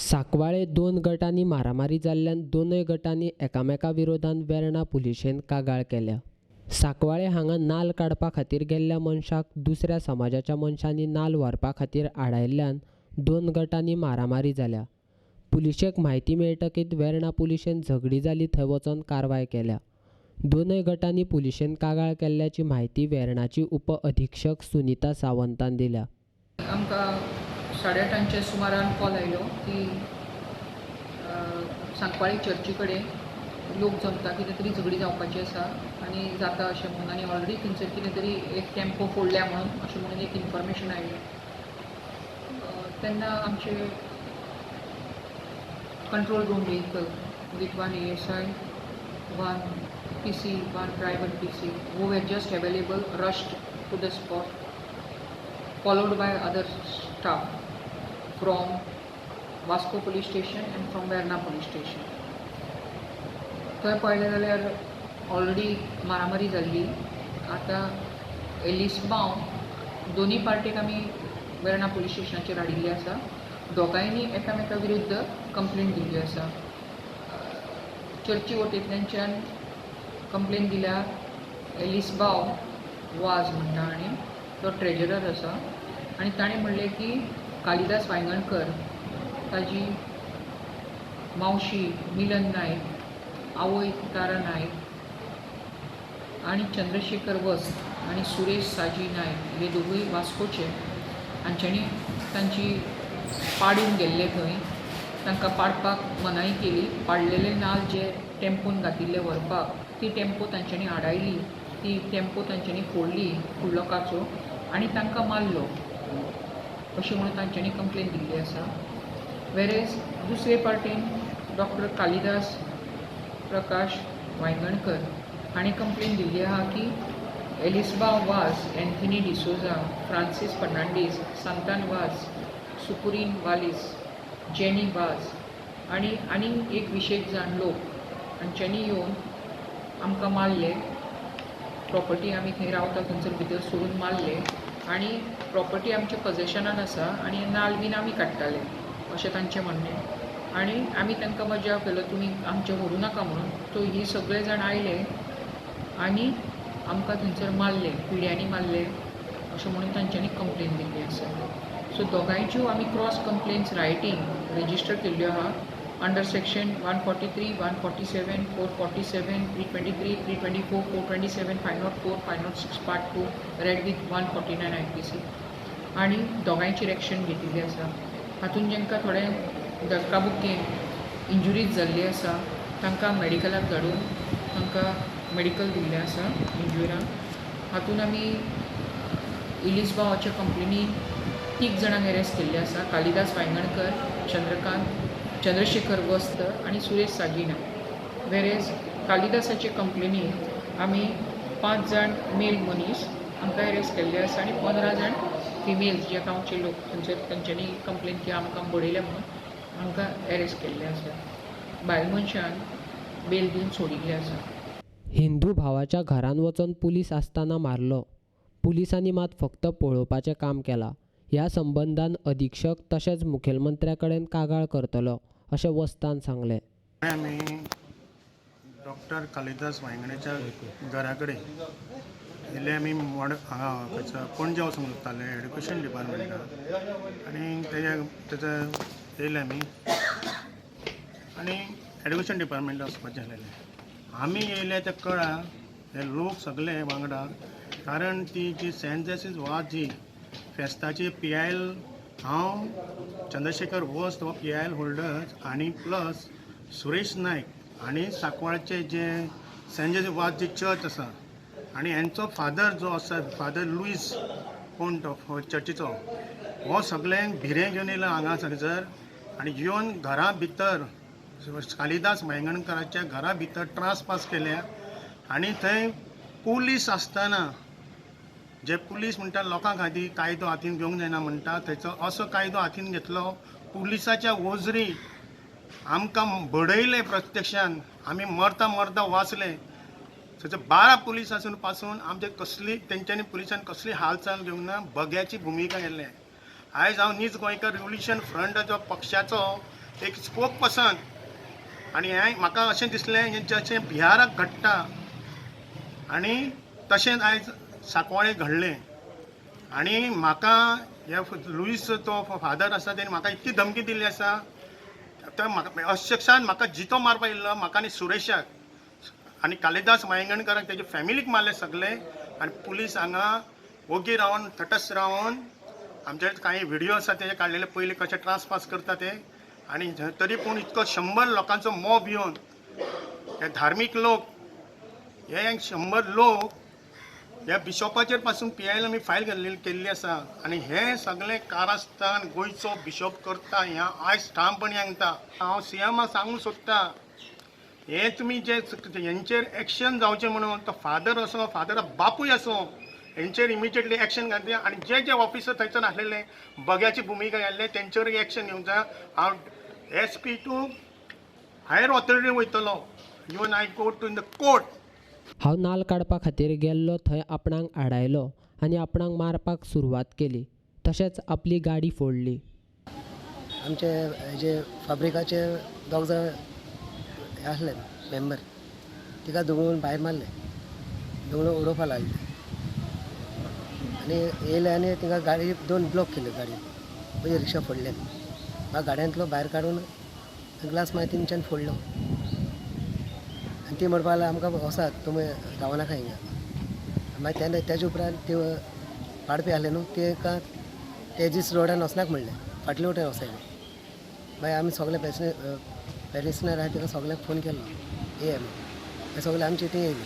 सांकवाळे दोन गटांनी मारामारी जाल्ल्यान दोनूय गटांनी एकामेका विरोधात वेर्णा पुलिशेन कागाळ केल्या। सांकवाळे हांगा नाल्ल काडपा खातीर गेल्ल्या मनशाक दुसऱ्या समाजाच्या मनशांनी नाल्ल व्हरपा खातीर आडायल्ल्यान दोन गटांनी मारामारी जाल्या। पुलिशेक म्हायती मेळटकीच वेर्णा पुलिशेन झगडी जाली थंय वचून कारवाय केल्या। दोनूय गटांनी पुलिशेन कागाळ केल्ल्याची म्हायती वेर्णाची उप अधीक्षक सुनीता सावंतान दिल्या। आमकां 8:30 सुमारान कॉल आयलो की सांकवाळे चर्ची कडेन लोक जमता, कितें तरी झगडी जावपाची आसा आनी जाता अशें म्हणून, आनी ऑलरेडी थंयसर कितें तरी एक टेम्पो फोडल्या म्हणून अशें म्हणून एक इन्फॉर्मेशन आयली। तेन्ना आमचे control room vehicle with 1 ASI, 1 PC, 1 private PC who were just available rushed to the spot, followed by other staff from Vasco police station and from Verna police station. थंय पळयलें जाल्यार ऑलरेडी मारामारी जाल्ली। आतां एलिसबांव दोनी पार्टीक आमी वेर्णा पुलीस स्टेशनाचेर हाडिल्ली आसा। दोगांयनी एकामेका विरुद्ध कंप्लेन दिल्ली आसा। चर्ची वटेंतल्यानच्यान कंप्लेन दिल्या एलिसबांव वाज म्हणटा आनी तो ट्रेजरर आसा, आनी ताणें म्हणलें की कालिदास वांयगणकर, ताजी मावशी मिलन नायक, आवय तारा नायक आनी चंद्रशेखर वस्त आनी सुरेश साजी नायक हे दोगूय वास्कोचे, हांच्यांनी तांची पाडून गेल्ले थंय। तांकां पाडपाक मनाई केली। पाडलेले नाल्ल जे टेम्पोन घातिल्ले व्हरपाक, ती टेम्पो तांच्यांनी आडायली, ती टेम्पो तांच्यांनी फोडली कुडलोकाचो आनी तांकां मारलो अशें म्हणून तांच्यांनी कंप्लेन दिल्ली आसा। वेरेज दुसरे पार्टीन डॉक्टर कालिदास प्रकाश वांयगणकर हाणें कंप्लेन दिल्ली आहा की एलिसबांव वाज, एंथनी डिसोजा, फ्रांसीस फर्नांडीस, सांतान वाज, सुपुरीन वालीस, जेनी वाज आनी एक विशेक जाण लोक हांच्यांनी येवन आमकां मारले। प्रॉपर्टी आमी खंय रावता थंयसर भितर सोडून मारले आनी प्रॉपर्टी आमच्या पोजेशनान आसा आनी नाल्ल बीन आमी काडटाले अशें तांचें म्हणणें। आनी आमी तांकां बजाव केलो तुमी आमचें व्हरू नाका म्हणून। तो ही सगळे जाण आयले आनी आमकां थंयसर मारले, पिड्यांनी मारले अशें म्हणून तांच्यांनी कंप्लेन दिल्ली आसा। सो दोगांयच्यो आमी क्रॉस कंप्लेन्स रायटींग रेजिस्टर केल्ल्यो आहा under section 143, 147, 447, 323, 324, 427, 504, 506 part 2 red with 149 IPC आनी दोगांयचेर एक्शन घेतिल्ली आसा। हातून जेंकां थोडे धक्काबुक्केन इंजुरीज जाल्ली आसा तांकां मेडिकलाक धाडून तांकां मेडिकल दिल्लें आसा इंजुरांक। हातून आमी इलिसबांवाच्या कंप्लेनी 3 जाणांक अरेस्ट केल्ले आसा, कालिदास वांयगणकर, चंद्रशेखर वस्त आनी सुरेश साजीना। वेरेज कालिदासाचे कंप्लेनी आमी 5 जाण मेल मनीस आमकां अरेस्ट केल्ले आसा आनी 15 जाण फिमेल्स जे गांवचे लोक थंयसर तांच्यांनी कंप्लेन की आमकां बडयल्या म्हणून आमकां अरेस्ट केल्ले आसा। बायल मनशान बेल दिवन सोडिल्ले आसा। हिंदू भावाच्या घरान वचून पुलीस आसतना मारलो। पुलिसांनी मात फक्त पळोवपाचें काम केलां। ह्या संबंदान अधीक्षक तशेंच मुखेलमंत्र्या कडेन कागाळ करतलो अशें वस्तान सांगलें। आमी डॉक्टर कालिदास वांयगणेच्या घरा कडेन येयले। आमी हांगा पणजे वचून उरताले एड्युकेशन डिपार्टमेंटान आनी तेजे येयले आमी आनी एड्युकेशन डिपार्टमेंटान वचपाचें आसलेलें। आमी येयले ते कळ्ळा हे लोक सगळे वांगडा, कारण ती जी सेंट जेसीस वाज जी फेस्ताची PIL, हांव चंद्रशेखर वस्त हो PIL होल्डर आनी प्लस सुरेश नायक आनी सांकवाळचे जे सेंट जेसीस वाज जी चर्च आसा आनी हेंचो फादर जो आसा फादर लुईस पोंट ऑफ चर्चीचो, हो सगळ्यांक भिरें घेवन येयला हांगा थंयसर आनी येवन घरा भितर कालिदास वांयगणकराच्या घरा भितर ट्रान्सपास केल्या आनी थंय पुलीस आसतना जे पुलीस म्हणटा लोकां खातीर कायदो हातीन घेवंक जायना म्हणटा, थंयचो असो कायदो हातीन घेतलो। पुलिसाच्या वोजरी आमकां बडयले प्रत्यक्षान, आमी मरता मरता वाचले। थंयसर 12 पुलीस आसून पासून आमचे कसली तेंच्यांनी पुलिसान कसली हालचाल घेवंक ना, बग्याची भुमिका केल्ले। आयज हांव नीज गोंयकार रिव्होल्युशन फ्रंट जो पक्षाचो एक स्पोक पर्सन आनी हें म्हाका अशें दिसलें हें जशें बिहाराक घडटा आनी तशेंच आयज सांकवाळे घडलें आनी म्हाका हे लुईस तो फादर आसा तेणें म्हाका इतकी धमकी दिल्ली आसा तर म्हाका अक्षरशान म्हाका जितो मारपा येयल्लो म्हाका आनी सुरेशाक आनी कालिदास वांयगणकाराक तेजे फॅमिलीक मारले सगळे आनी पुलीस हांगा ओगी रावन तटस्थ रावन आमचे कांय व्हिडियो आसा तेजे काडलेले पयलीं कशे ट्रान्सपास करता ते आनी तरी पूण इतको 100 लोकांचो मॉब येवन हे धार्मीक लोक हे 100 लोक ह्या बिशॉपाचेर पासून PIL आमी फायल केल्ली आसा आनी हे सगळें कारस्थान गोंयचो बिशॉप करता ह्या आयज ठामपणी सांगता हांव CMाक सांगूंक सोदता हे तुमी जे हेंचेर एक्शन जावचें म्हणून तो फादर असो फादरा बापूय असो हेंचेर इमिजिएटली एक्शन घालता आनी जे जे ऑफिसर थंयसर आसलेले बग्याची भुमिका घाल्ले तेंचेर एक्शन घेवंक जाय हांव SP टू हायर ऑथॉरिटी वयतलो even I go to in the court हांव नाल्ल काडपा खातीर गेल्लो थंय आपणाक आडायलो आनी आपणाक मारपाक सुरवात केली तशेंच आपली गाडी फोडली. आमचे जे फाब्रिकाचे दोग जाण आसले मेंबर तिका दोंगरून भायर मारले दोंगरून उडोवपा लागले आनी येयले आनी तिका गाडी 2 ब्लॉक केले गाडी म्हणजे रिक्षा फोडले म्हाका गाड्यांतलो भायर काडून ग्लास मागीर तेंच्यान फोडलो आनी ती म्हणपा लागली आमकां वसात तुमी रावनाका हिंगा मागीर तेन्ना तेजे उपरांत ते पाडपी आसले न्हू तेका ते दीस रोडान वचनाक म्हणलें फाटले वटेन वसायले मागीर आमी सगळे पेशनर आहाय तिका सगळ्यांक फोन केलो ये आमी सगळे आमचे ती येयली